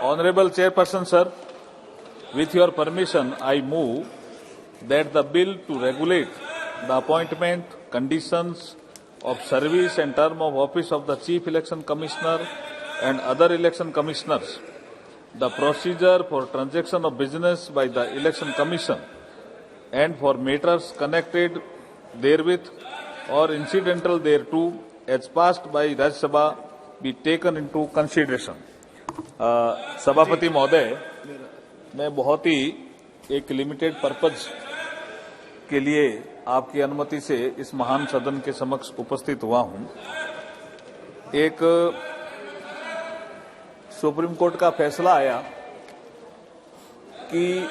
Honorable Chairperson, sir, with your permission, I move that the bill to regulate the appointment, conditions of service and term of office of the Chief Election Commissioner and other election commissioners, the procedure for transaction of business by the Election Commission and for matters connected therewith or incidental thereto, as passed by Rajya Sabha, be taken into consideration. सभापति महोदय, मैं बहुत ही एक limited purpose के लिए आपकी अनुमति से इस महान सदन के समक्ष उपस्थित हुआ हूं। एक सुप्रीम कोर्ट का फैसला आया कि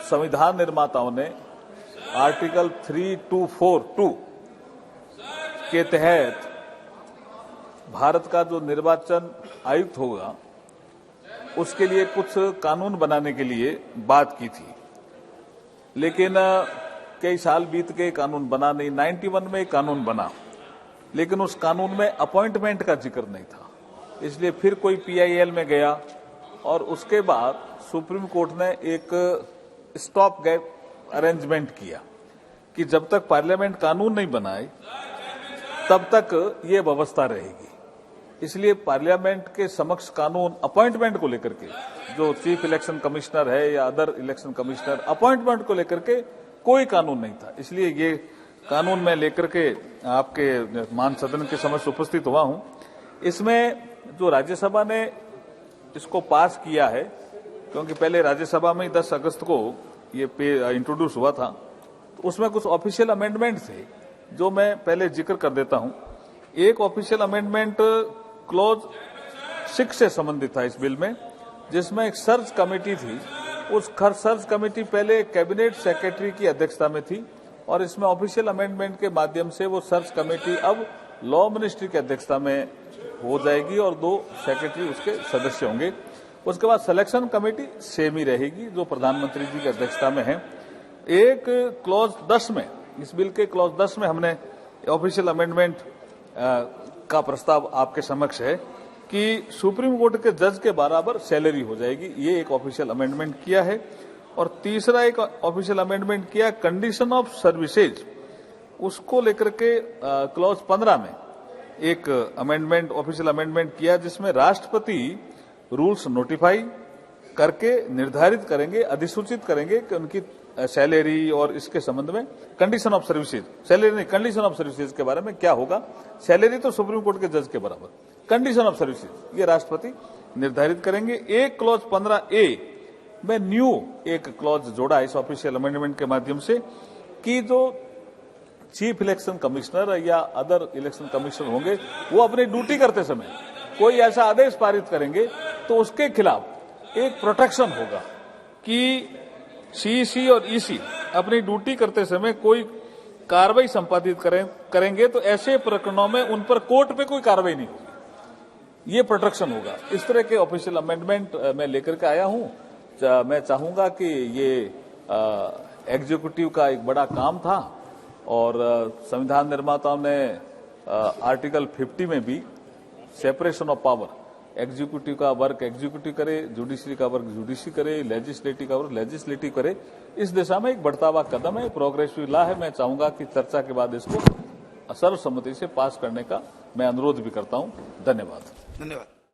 संविधान निर्माताओं ने आर्टिकल 3242 के तहत भारत का जो निर्वाचन आयुक्त होगा उसके लिए कुछ कानून बनाने के लिए बात की थी, लेकिन कई साल बीत गए, कानून बना नहीं। 91 में एक कानून बना, लेकिन उस कानून में अपॉइंटमेंट का जिक्र नहीं था, इसलिए फिर कोई पीआईएल में गया और उसके बाद सुप्रीम कोर्ट ने एक स्टॉप गैप अरेंजमेंट किया कि जब तक पार्लियामेंट कानून नहीं बनाए तब तक ये व्यवस्था रहेगी। इसलिए पार्लियामेंट के समक्ष कानून अपॉइंटमेंट को लेकर के, जो चीफ इलेक्शन कमिश्नर है या अदर इलेक्शन कमिश्नर, अपॉइंटमेंट को लेकर के कोई कानून नहीं था। इसलिए ये कानून मैं लेकर के आपके मान सदन के समक्ष उपस्थित हुआ हूं। इसमें जो राज्यसभा ने इसको पास किया है, क्योंकि पहले राज्यसभा में 10 अगस्त को ये इंट्रोड्यूस हुआ था, तो उसमें कुछ ऑफिशियल अमेंडमेंट थे जो मैं पहले जिक्र कर देता हूं। एक ऑफिशियल अमेंडमेंट क्लॉज 6 से संबंधित था इस बिल में, जिसमें एक सर्च कमेटी थी। उस सर्च कमेटी पहले कैबिनेट सेक्रेटरी की अध्यक्षता में थी और इसमें ऑफिशियल अमेंडमेंट के माध्यम से वो सर्च कमेटी अब लॉ मिनिस्ट्री की अध्यक्षता में हो जाएगी और 2 सेक्रेटरी उसके सदस्य होंगे। उसके बाद सिलेक्शन कमेटी सेम ही रहेगी जो प्रधानमंत्री जी की अध्यक्षता में है। एक क्लॉज 10 में, इस बिल के क्लॉज 10 में हमने ऑफिशियल अमेंडमेंट का प्रस्ताव आपके समक्ष है कि सुप्रीम कोर्ट के जज के बराबर सैलरी हो जाएगी। ये एक ऑफिशियल अमेंडमेंट किया है। और तीसरा एक ऑफिशियल अमेंडमेंट किया कंडीशन ऑफ सर्विसेज, उसको लेकर के क्लॉज 15 में एक अमेंडमेंट, ऑफिशियल अमेंडमेंट किया, जिसमें राष्ट्रपति रूल्स नोटिफाई करके निर्धारित करेंगे, अधिसूचित करेंगे कि उनकी सैलरी और इसके संबंध में कंडीशन ऑफ सर्विसेज, सैलरी नहीं, कंडीशन ऑफ सर्विसेज के बारे में क्या होगा। सैलरी तो सुप्रीम कोर्ट के जज के बराबर, कंडीशन ऑफ सर्विसेज ये राष्ट्रपति निर्धारित करेंगे। एक क्लॉज 15A में न्यू एक क्लॉज जोड़ा इस ऑफिशियल अमेंडमेंट के माध्यम से कि जो चीफ इलेक्शन कमिश्नर या अदर इलेक्शन कमिश्नर होंगे वो अपनी ड्यूटी करते समय कोई ऐसा आदेश पारित करेंगे तो उसके खिलाफ एक प्रोटेक्शन होगा कि सीईसी और ईसी अपनी ड्यूटी करते समय कोई कार्रवाई संपादित करेंगे तो ऐसे प्रकरणों में उन पर कोर्ट पे कोई कार्रवाई नहीं होगी, ये प्रोटेक्शन होगा। इस तरह के ऑफिशियल अमेंडमेंट मैं लेकर के आया हूं। मैं चाहूंगा कि ये एग्जीक्यूटिव का एक बड़ा काम था और संविधान निर्माताओं ने आर्टिकल 50 में भी सेपरेशन ऑफ पावर, एग्जीक्यूटिव का वर्क एग्जीक्यूटिव करे, जुडिशरी का वर्क जुडिशरी करे, लेजिस्लेटिव का वर्क लेजिस्लेटिव करे, इस दिशा में एक बढ़ता हुआ कदम है, प्रोग्रेसिव लॉ है। मैं चाहूंगा कि चर्चा के बाद इसको सर्वसम्मति से पास करने का मैं अनुरोध भी करता हूं। धन्यवाद।